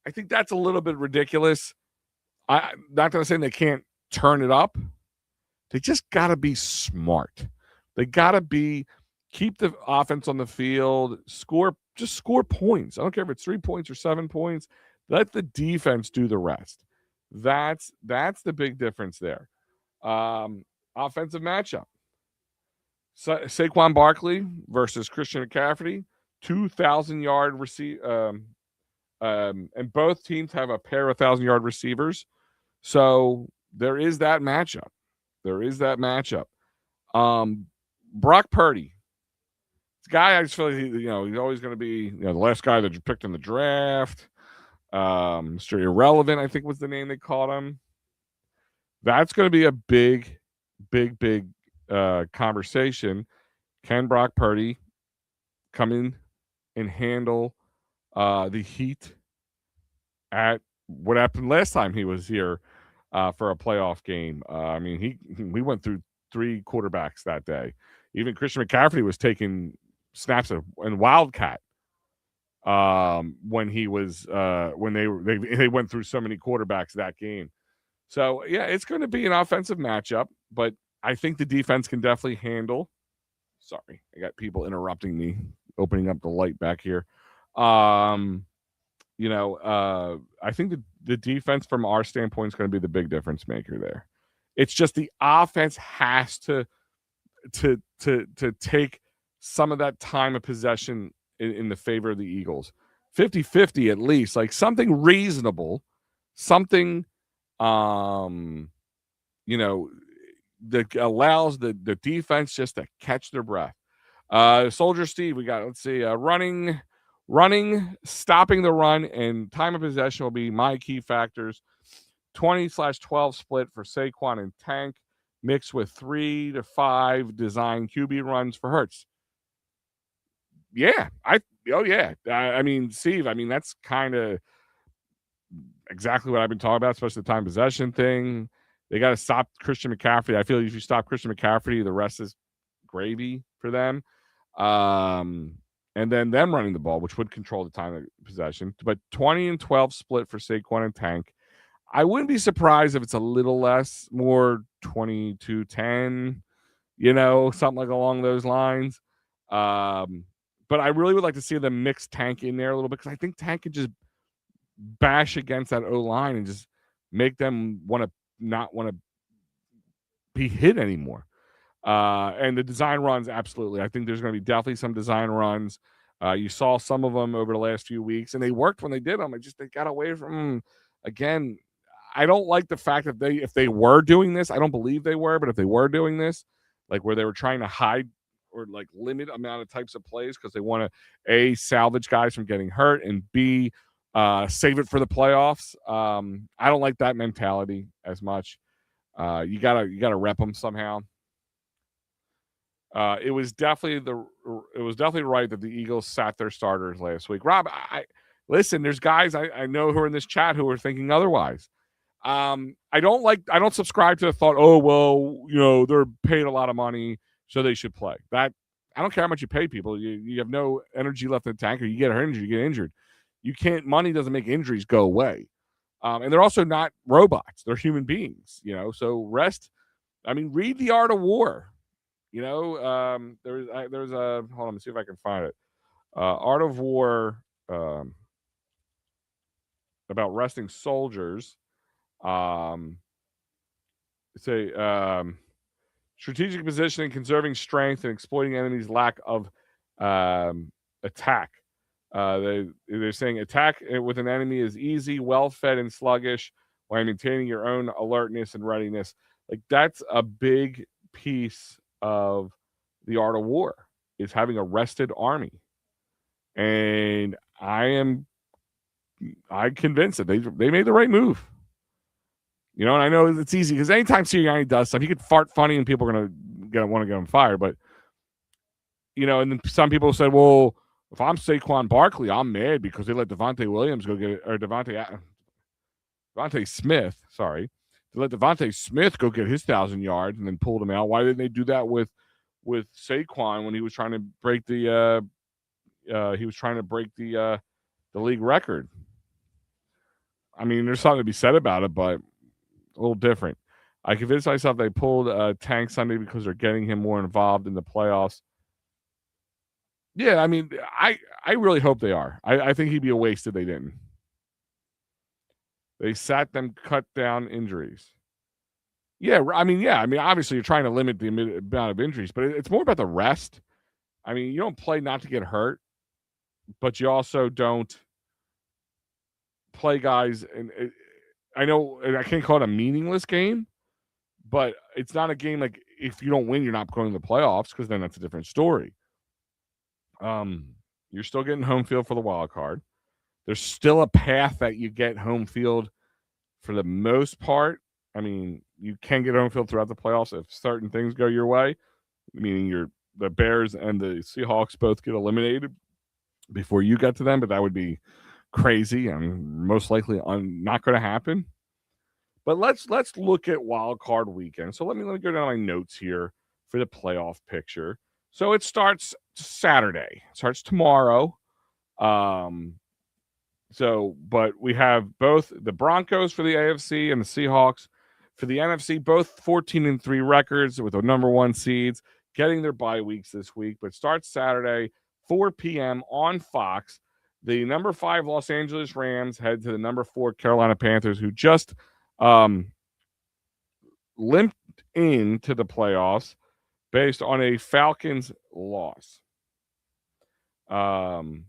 I think that's a little bit ridiculous. I'm not going to say they can't turn it up. They just got to be smart. They got to keep the offense on the field, score points. I don't care if it's 3 points or 7 points. Let the defense do the rest. That's the big difference there. Offensive matchup. Saquon Barkley versus Christian McCaffrey, 2,000-yard and both teams have a pair of 1,000-yard receivers. So there is that matchup. Brock Purdy. This guy, I just feel like he's always going to be the last guy that you picked in the draft. Mr. Irrelevant, I think was the name they called him. That's going to be a big conversation. Can Brock Purdy come in and handle the heat at what happened last time he was here for a playoff game? I mean, we went through 3 quarterbacks that day. Even Christian McCaffrey was taking snaps in Wildcat when he was when they went through so many quarterbacks that game. So yeah, it's going to be an offensive matchup, but I think the defense can definitely handle. Sorry, I got people interrupting me, opening up the light back here. I think the defense from our standpoint is going to be the big difference maker there. It's just the offense has to take some of that time of possession in the favor of the Eagles. 50-50 at least, like something reasonable, something You know, that allows the defense just to catch their breath. Soldier Steve, we got, let's see, running, stopping the run, and time of possession will be my key factors. 20/12 split for Saquon and Tank, mixed with 3 to 5 design QB runs for Hurts. Yeah, I mean, Steve, I mean, that's kind of exactly what I've been talking about, especially the time possession thing. They got to stop Christian McCaffrey. I feel like if you stop Christian McCaffrey, the rest is gravy for them. And then them running the ball, which would control the time of possession. But 20/12 split for Saquon and Tank. I wouldn't be surprised if it's a little less, more 22-10, something like along those lines. But I really would like to see them mix Tank in there a little bit because I think Tank could just bash against that O line and just make them not want to be hit anymore. And the design runs, absolutely. I think there's going to be definitely some design runs. You saw some of them over the last few weeks, and they worked when they did them. They got away from them. Again, I don't like the fact that if they were doing this, I don't believe they were, but if they were doing this, like where they were trying to hide or like limit amount of types of plays because they want to salvage guys from getting hurt and B save it for the playoffs. I don't like that mentality as much. You gotta rep them somehow. It was definitely right that the Eagles sat their starters last week. Rob, I listen. There's guys I know who are in this chat who are thinking otherwise. I don't subscribe to the thought. Oh well, they're paid a lot of money, so they should play. That I don't care how much you pay people. You have no energy left in the tank, or you get injured. You get injured. You can't. Money doesn't make injuries go away. And they're also not robots. They're human beings. So rest. I mean, read The Art of War. There's a hold on, let me see if I can find it. Art of War, about resting soldiers. It's a strategic positioning, conserving strength, and exploiting enemies' lack of attack. They're saying attack with an enemy is easy, well-fed, and sluggish while maintaining your own alertness and readiness. Like that's a big piece of the art of war is having a rested army. And I'm convinced that they made the right move. And I know it's easy because anytime Sirianni does stuff, he could fart funny and people are gonna want to get him fired. But and then some people said, well, if I'm Saquon Barkley, I'm mad because they let Devontae Williams go get it, or Devontae Smith, sorry. They let Devontae Smith go get his 1,000 yards and then pulled him out. Why didn't they do that with Saquon when he was trying to break the league record? I mean, there's something to be said about it, but a little different. I convinced myself they pulled Tank Sunday because they're getting him more involved in the playoffs. Yeah, I mean, I really hope they are. I think he'd be a waste if they didn't. They sat them, cut down injuries. Yeah, I mean, obviously you're trying to limit the amount of injuries, but it's more about the rest. I mean, you don't play not to get hurt, but you also don't play guys. And I know I can't call it a meaningless game, but it's not a game like if you don't win, you're not going to the playoffs because then that's a different story. You're still getting home field for the wild card. There's still a path that you get home field for the most part. I mean, you can get home field throughout the playoffs if certain things go your way, meaning the Bears and the Seahawks both get eliminated before you get to them, but that would be crazy. I mean, most likely not going to happen. But let's look at wild card weekend. So let me go down my notes here for the playoff picture. So it starts Saturday. It starts tomorrow. But we have both the Broncos for the AFC and the Seahawks for the NFC, both 14-3 records with the number 1 seeds, getting their bye weeks this week. But starts Saturday, 4 p.m. on Fox. The number 5 Los Angeles Rams head to the number 4 Carolina Panthers, who just limped into the playoffs based on a Falcons loss. Even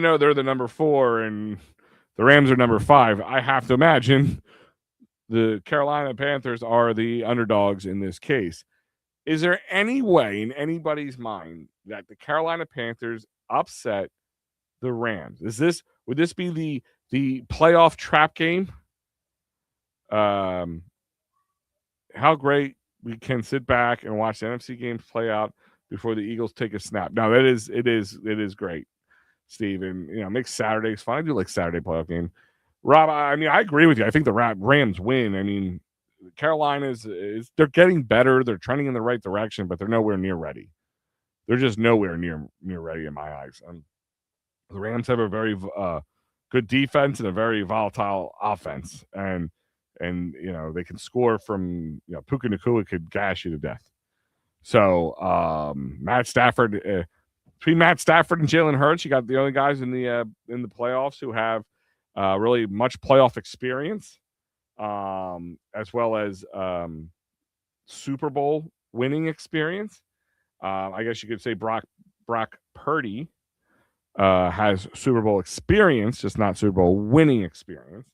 though they're the number 4 and The Rams are number 5. I have to imagine the Carolina Panthers are the underdogs in this case. Is there any way in anybody's mind that the Carolina Panthers upset the Rams? Would this be the playoff trap game? How great we can sit back and watch the NFC games play out before the Eagles take a snap. Now it is great, Steve, and make Saturdays fun. I do like Saturday playoff game. Rob, I mean, I agree with you. I think the Rams win. I mean, Carolina's they're getting better. They're trending in the right direction, but they're nowhere near ready. They're just nowhere near ready in my eyes. The Rams have a very good defense and a very volatile offense, and they can score from Puka Nacua could gash you to death. So Matt Stafford, between Matt Stafford and Jalen Hurts, you got the only guys in the playoffs who have really much playoff experience, as well as Super Bowl winning experience. I guess you could say Brock Purdy has Super Bowl experience, just not Super Bowl winning experience.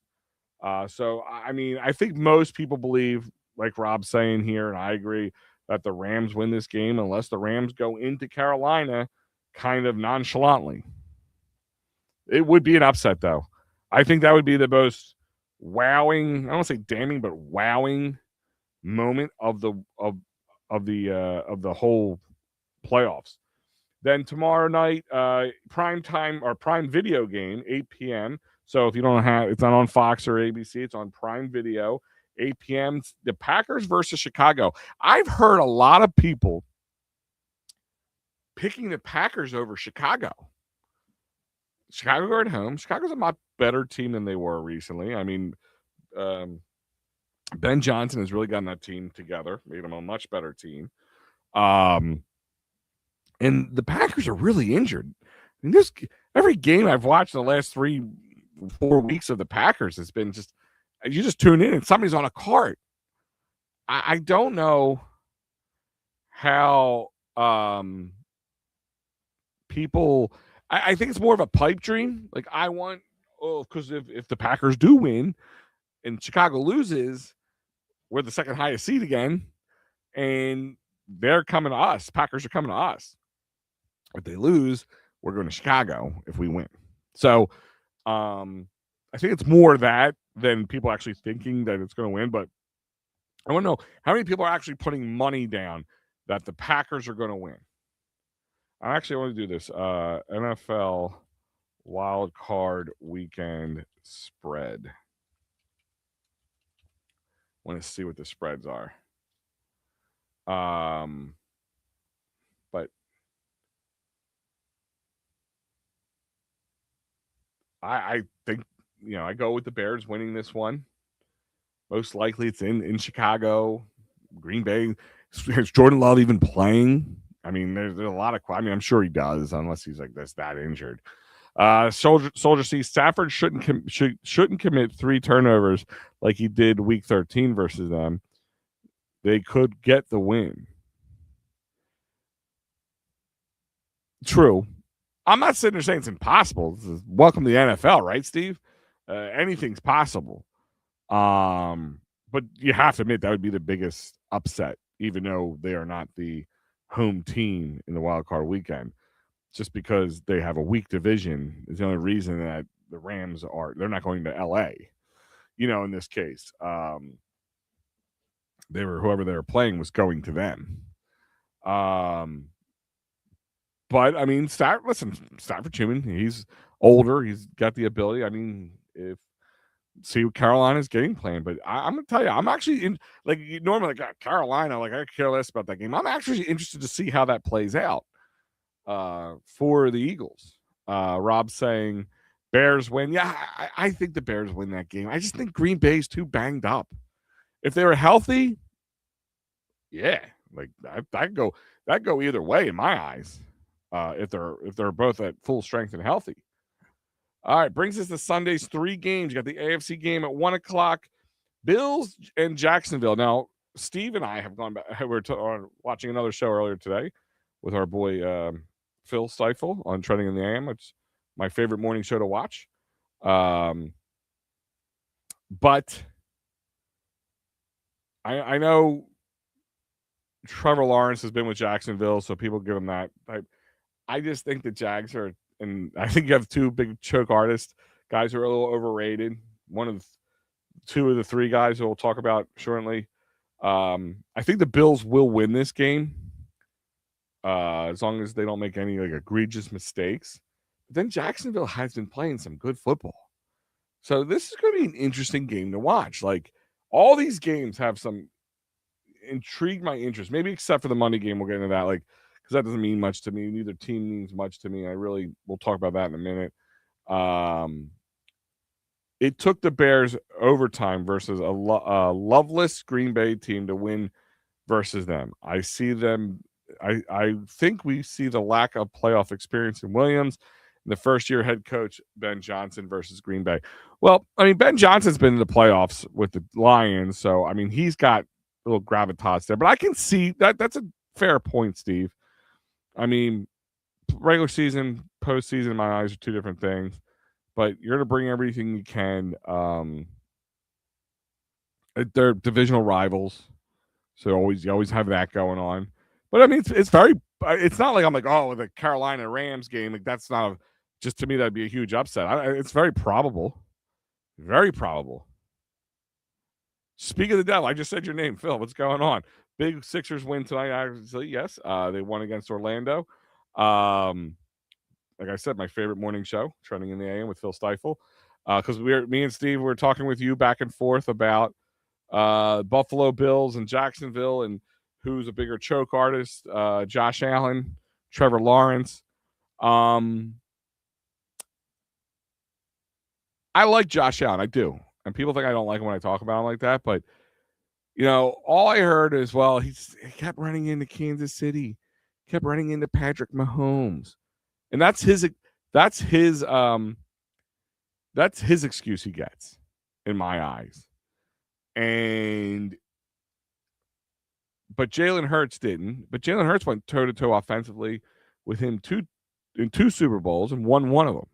So, I mean, I think most people believe, like Rob's saying here, and I agree, that the Rams win this game unless the Rams go into Carolina kind of nonchalantly. It would be an upset, though. I think that would be the most wowing, I don't want to say damning, but wowing moment of the whole playoffs. Then tomorrow night, prime time or prime video game, 8 p.m. So if you don't have, it's not on Fox or ABC, it's on Prime Video, 8 p.m. The Packers versus Chicago. I've heard a lot of people picking the Packers over Chicago. Chicago are at home. Chicago's a lot better team than they were recently. I mean, Ben Johnson has really gotten that team together, made them a much better team. And the Packers are really injured. I mean, every game I've watched in the last 3-4 weeks of the Packers has been just, you just tune in and somebody's on a cart. I don't know how people, I think it's more of a pipe dream. Like because if the Packers do win and Chicago loses, we're the second highest seed again. And they're coming to us. Packers are coming to us. If they lose, we're going to Chicago if we win. So I think it's more that than people actually thinking that it's going to win. But I want to know how many people are actually putting money down that the Packers are going to win. I actually want to do this. NFL wild card weekend spread. I want to see what the spreads are. But I think, I go with the Bears winning this one. Most likely it's in Chicago, Green Bay. Is Jordan Love even playing? I mean, there's a lot of, I'm sure he does, unless he's like that injured. Soldier C, Stafford shouldn't commit 3 turnovers like he did week 13 versus them. They could get the win. True. I'm not sitting there saying it's impossible. Welcome to the NFL, right, Steve? Anything's possible. But you have to admit that would be the biggest upset, even though they are not the home team in the wild card weekend. Just because they have a weak division is the only reason that the Rams they're not going to LA. In this case, whoever they were playing was going to them. But I mean, Stafford's human. He's older. He's got the ability. I mean, see what Carolina's game plan. But I'm gonna tell you, I'm actually normally Carolina. I care less about that game. I'm actually interested to see how that plays out for the Eagles. Rob's saying Bears win. Yeah, I think the Bears win that game. I just think Green Bay's too banged up. If they were healthy, yeah, that go either way in my eyes. If they're both at full strength and healthy. All right, brings us to Sunday's 3 games. You got the AFC game at 1:00, Bills and Jacksonville. Now, Steve and I have gone back. We were watching another show earlier today with our boy Phil Steifel on Trending in the AM. It's my favorite morning show to watch. But I know Trevor Lawrence has been with Jacksonville, so people give him that. I just think the Jags are, and I think you have two big choke artists, guys who are a little overrated. One of two of the three guys who we'll talk about shortly. I think the Bills will win this game, as long as they don't make any like egregious mistakes. But then Jacksonville has been playing some good football, so this is going to be an interesting game to watch. Like all these games have some intrigue my interest, maybe except for the Monday game. We'll get into that, like because that doesn't mean much to me. Neither team means much to me. We'll talk about that in a minute. It took the Bears overtime versus a loveless Green Bay team to win versus them. I see them. I think we see the lack of playoff experience in Williams, the first year head coach Ben Johnson versus Green Bay. Well, I mean Ben Johnson's been in the playoffs with the Lions, so I mean he's got a little gravitas there. But I can see that that's a fair point, Steve. I mean, regular season, postseason, in my eyes are two different things. But you're gonna bring everything you can. They're divisional rivals, so you always have that going on. But I mean, it's very. It's not like I'm like, oh, the Carolina Rams game. Like that's not a, just to me that'd be a huge upset. It's very probable, very probable. Speak of the devil, I just said your name, Phil. What's going on? Big Sixers win tonight. Obviously, yes. They won against Orlando. Like I said, my favorite morning show, Trending in the AM with Phil Steifel. Because me and Steve were talking with you back and forth about Buffalo Bills and Jacksonville and who's a bigger choke artist, Josh Allen, Trevor Lawrence. I like Josh Allen. I do. And people think I don't like him when I talk about him like that. But, you know, all I heard is, well, he kept running into Kansas City, kept running into Patrick Mahomes. And that's his excuse he gets in my eyes. But Jalen Hurts didn't. But Jalen Hurts went toe to toe offensively with him in two Super Bowls and won one of them.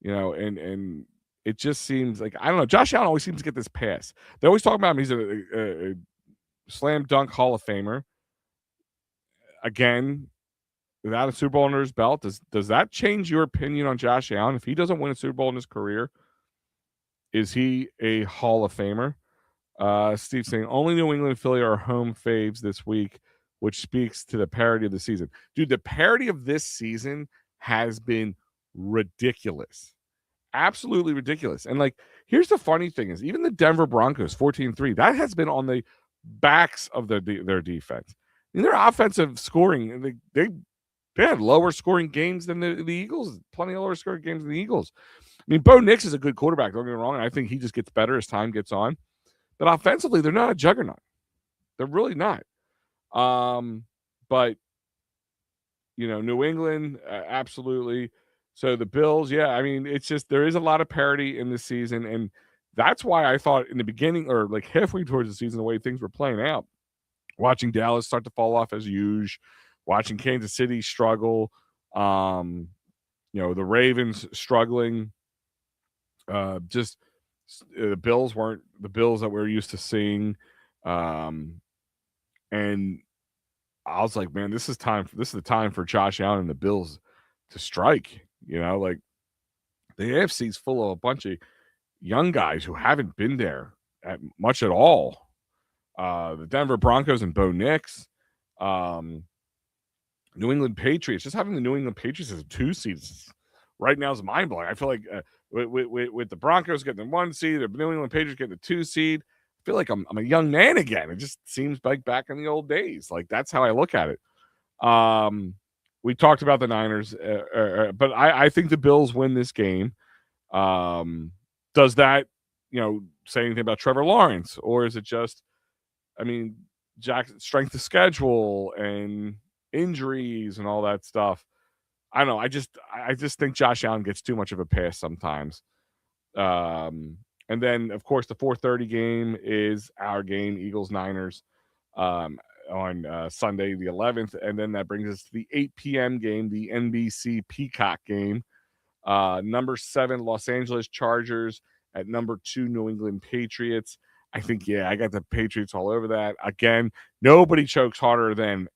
You know, and it just seems like I don't know. Josh Allen always seems to get this pass. They always talk about him. He's a slam dunk Hall of Famer. Again, without a Super Bowl under his belt, does that change your opinion on Josh Allen? If he doesn't win a Super Bowl in his career, is he a Hall of Famer? Steve saying only New England and Philly are home faves this week, which speaks to the parity of the season. Dude, the parity of this season has been ridiculous. Absolutely ridiculous. And like, here's the funny thing is even the Denver Broncos 14-3, that has been on the backs of their defense. In their offensive scoring, they had lower scoring games than the Eagles, plenty of lower scoring games than the Eagles. I mean, Bo Nix is a good quarterback, don't get me wrong, and I think he just gets better as time gets on. But offensively, they're not a juggernaut. They're really not. But, you know, New England, absolutely. So the Bills, yeah, I mean, it's just there is a lot of parity in this season. And that's why I thought in the beginning or like halfway towards the season, the way things were playing out, watching Dallas start to fall off as usual, watching Kansas City struggle, you know, the Ravens struggling, just the Bills weren't the Bills that we're used to seeing. And I was like, man, this is the time for Josh Allen and the Bills to strike. You know, like the AFC is full of a bunch of young guys who haven't been there much at all. The Denver Broncos and Bo Nix, New England Patriots. Just having the New England Patriots as a 2 seed right now is mind blowing. I feel like with the Broncos getting the 1 seed, the New England Patriots getting the 2 seed. I feel like I'm a young man again. It just seems like back in the old days. Like that's how I look at it. We talked about the Niners, but I think the Bills win this game. Does that, you know, say anything about Trevor Lawrence, or is it just, I mean, Jackson's strength of schedule and injuries and all that stuff? I don't know. I just think Josh Allen gets too much of a pass sometimes. And then, of course, the 4:30 game is our game, Eagles-Niners, on Sunday the 11th. And then that brings us to the 8 p.m. game, the NBC Peacock game. Number 7, Los Angeles Chargers. At number 2, New England Patriots. I think, I got the Patriots all over that. Again, nobody chokes harder than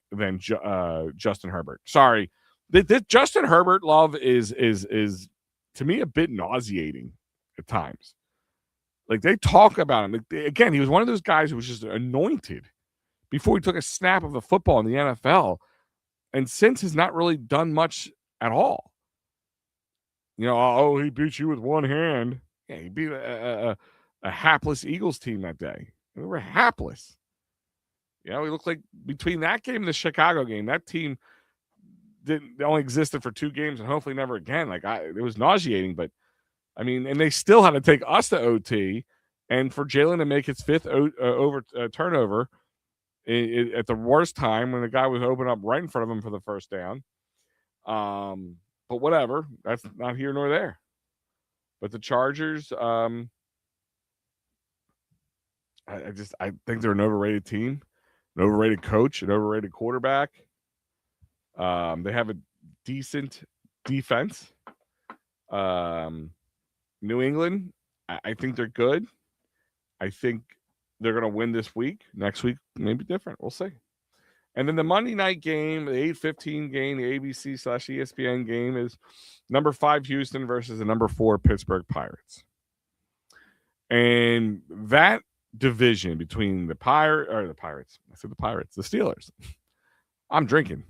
Justin Herbert. Sorry, this Justin Herbert love is to me a bit nauseating at times. Like, they talk about him. Like, again, he was one of those guys who was just anointed before he took a snap of the football in the NFL, and since has not really done much at all. He beat you with one hand. Yeah, he beat a hapless Eagles team that day. They were hapless. He looked like between that game and the Chicago game, that team only existed for 2 games and hopefully never again. It was nauseating, but I mean, and they still had to take us to OT, and for Jalen to make his 5th turnover at the worst time when the guy was open up right in front of him for the first down. But whatever, that's not here nor there. But the Chargers, I think they're an overrated team, an overrated coach, an overrated quarterback. They have a decent defense. New England, I think they're good. I think they're going to win this week. Next week, maybe different. We'll see. And then the Monday night game, the 8:15 game, the ABC/ESPN game is number 5 Houston versus the number 4 Pittsburgh Pirates. And that division between the Pirates, the Steelers. I'm drinking.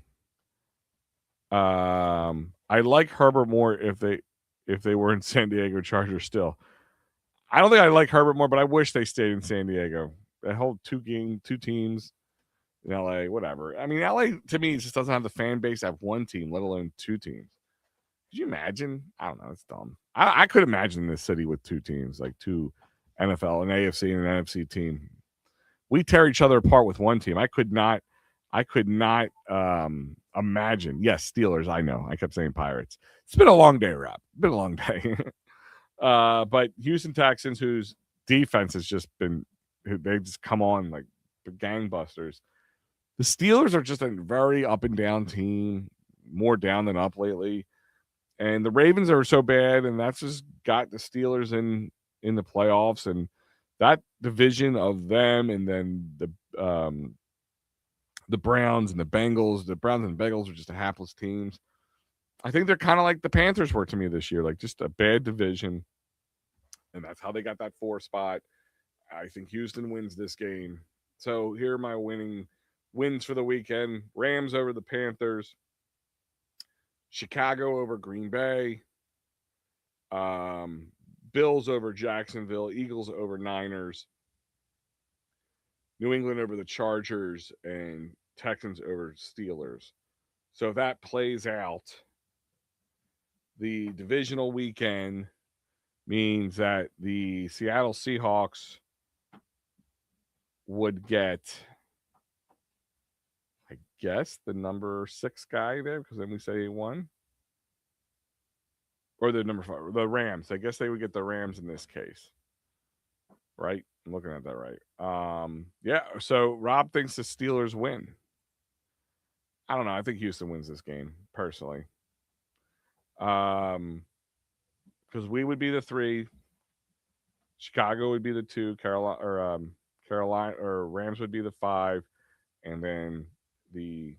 I like Herbert more if they were in San Diego Chargers still. I don't think I like Herbert more, but I wish they stayed in San Diego. That whole 2 teams in LA, whatever. I mean, LA to me just doesn't have the fan base to have 1 team, let alone 2 teams. Could you imagine? I don't know. It's dumb. I could imagine this city with 2 teams, like 2 NFL, an AFC and an NFC team. We tear each other apart with 1 team. I could not imagine. Yes, Steelers. I know. I kept saying Pirates. It's been a long day, Rob. It's been a long day. But Houston Texans, whose defense has just been, they just come on like the gangbusters. The Steelers are just a very up and down team, more down than up lately. And the Ravens are so bad, and that's just got the Steelers in the playoffs. And that division of them, and then the Browns and the Bengals. The Browns and the Bengals are just hapless teams. I think they're kind of like the Panthers were to me this year, like just a bad division. And that's how they got that 4 spot. I think Houston wins this game. So here are my wins for the weekend. Rams over the Panthers. Chicago over Green Bay. Bills over Jacksonville. Eagles over Niners. New England over the Chargers, and Texans over Steelers. So if that plays out, the divisional weekend means that the Seattle Seahawks would get, I guess, the number 6 guy there, because then we say 1. Or the number 5, the Rams. I guess they would get the Rams in this case. Right? I'm looking at that right. Yeah, so Rob thinks the Steelers win. I don't know. I think Houston wins this game, personally. Because we would be the 3. Chicago would be the 2. Carolina or Rams would be the 5. And then the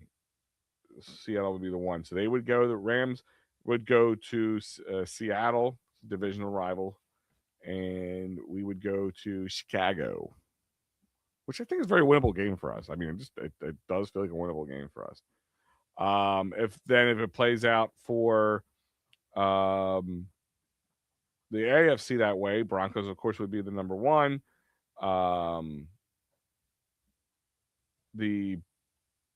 Seattle would be the 1. So they would go, the Rams would go to Seattle, divisional rival. And we would go to Chicago, which I think is a very winnable game for us. I mean, it does feel like a winnable game for us. If it plays out for the AFC that way, Broncos, of course, would be the number 1. The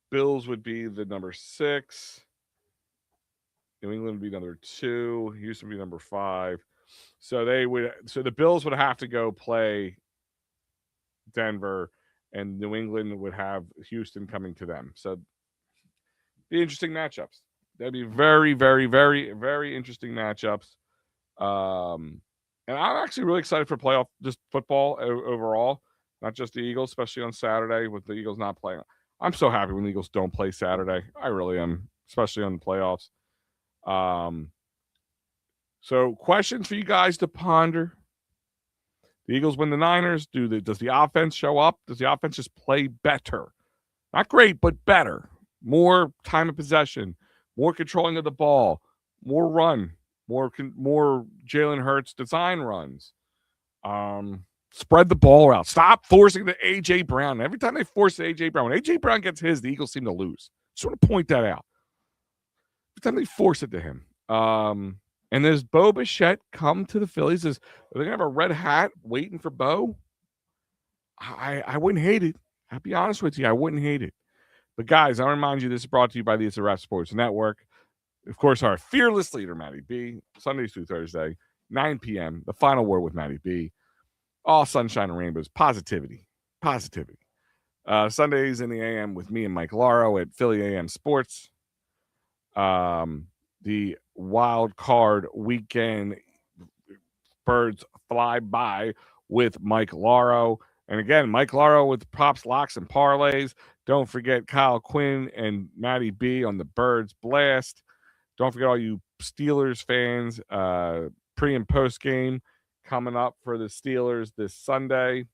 Bills would be the number 6. New England would be number 2. Houston would be number 5. So the Bills would have to go play Denver, and New England would have Houston coming to them. So be interesting matchups. That'd be very, very, very, very interesting matchups. And I'm actually really excited for playoff just football overall, not just the Eagles, especially on Saturday with the Eagles not playing. I'm so happy when the Eagles don't play Saturday. I really am, especially on the playoffs. So, questions for you guys to ponder. The Eagles win the Niners. Does the offense show up? Does the offense just play better? Not great, but better. More time of possession, more controlling of the ball, more run, more Jalen Hurts design runs. Spread the ball out. Stop forcing the A.J. Brown. Every time they force the A.J. Brown, when A.J. Brown gets his, the Eagles seem to lose. Just want to point that out. Every time they force it to him. And does Bo Bichette come to the Phillies? Are they going to have a red hat waiting for Bo? I wouldn't hate it. I'll be honest with you. I wouldn't hate it. But guys, I remind you, this is brought to you by the It's a Wrap Sports Network. Of course, our fearless leader, Matty B. Sundays through Thursday, 9 p.m. The final word with Matty B. All sunshine and rainbows. Positivity. Positivity. Sundays in the AM with me and Mike Laro at Philly AM Sports. The wild card weekend birds fly by with Mike Laro. And again, Mike Laro with props, locks, and parlays. Don't forget Kyle Quinn and Matty B on the Birds Blast. Don't forget all you Steelers fans, pre and post game coming up for the Steelers this Sunday.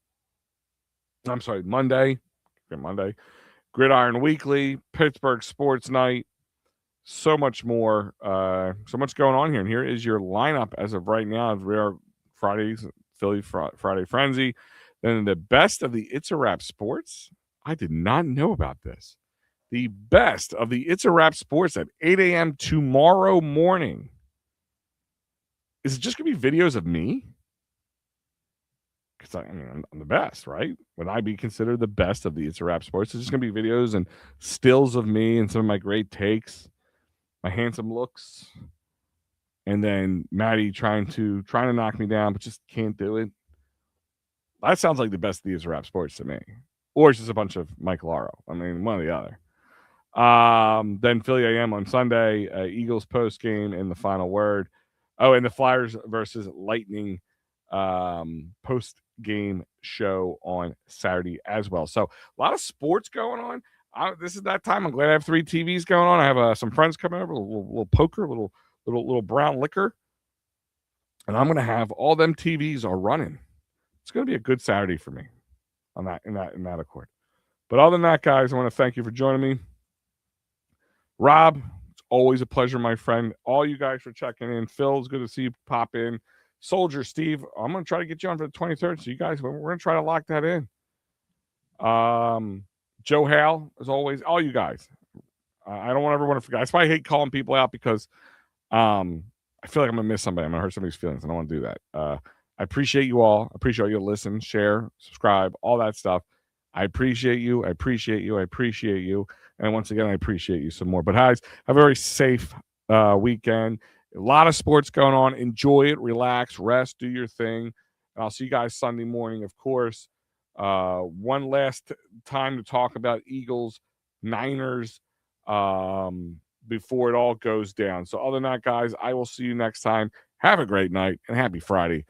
I'm sorry, Monday. Gridiron Weekly, Pittsburgh Sports Night. So much more. So much going on here. And here is your lineup as of right now. We are Fridays, Philly Friday Frenzy. Then the best of the It's a Wrap Sports. I did not know about this. The best of the It's a Wrap Sports at 8 a.m. tomorrow morning. Is it just going to be videos of me? Because I'm the best, right? Would I be considered the best of the It's a Wrap Sports? It's just going to be videos and stills of me and some of my great takes, my handsome looks, and then Maddie trying to knock me down, but just can't do it. That sounds like the best of the It's a Wrap Sports to me. Or it's just a bunch of Mike Laro. I mean, one or the other. Then Philly AM on Sunday, Eagles post game and the final word. Oh, and the Flyers versus Lightning post game show on Saturday as well. So a lot of sports going on. This is that time. I'm glad I have 3 TVs going on. I have some friends coming over, a little poker, a little brown liquor, and I'm going to have all them TVs are running. It's going to be a good Saturday for me on that in that accord. But other than that, guys, I want to thank you for joining me. Rob, it's always a pleasure, my friend. All you guys for checking in. Phil, it's good to see you pop in. Soldier Steve, I'm going to try to get you on for the 23rd. So you guys, we're going to try to lock that in. Joe Hale, as always, all you guys. I don't want everyone to forget. That's why I hate calling people out because I feel like I'm going to miss somebody. I'm going to hurt somebody's feelings. I don't want to do that. I appreciate you all. I appreciate you to listen, share, subscribe, all that stuff. I appreciate you. I appreciate you. I appreciate you. And once again, I appreciate you some more. But guys, have a very safe weekend. A lot of sports going on. Enjoy it. Relax. Rest. Do your thing. And I'll see you guys Sunday morning, of course. One last time to talk about Eagles, Niners before it all goes down. So other than that, guys, I will see you next time. Have a great night and happy Friday.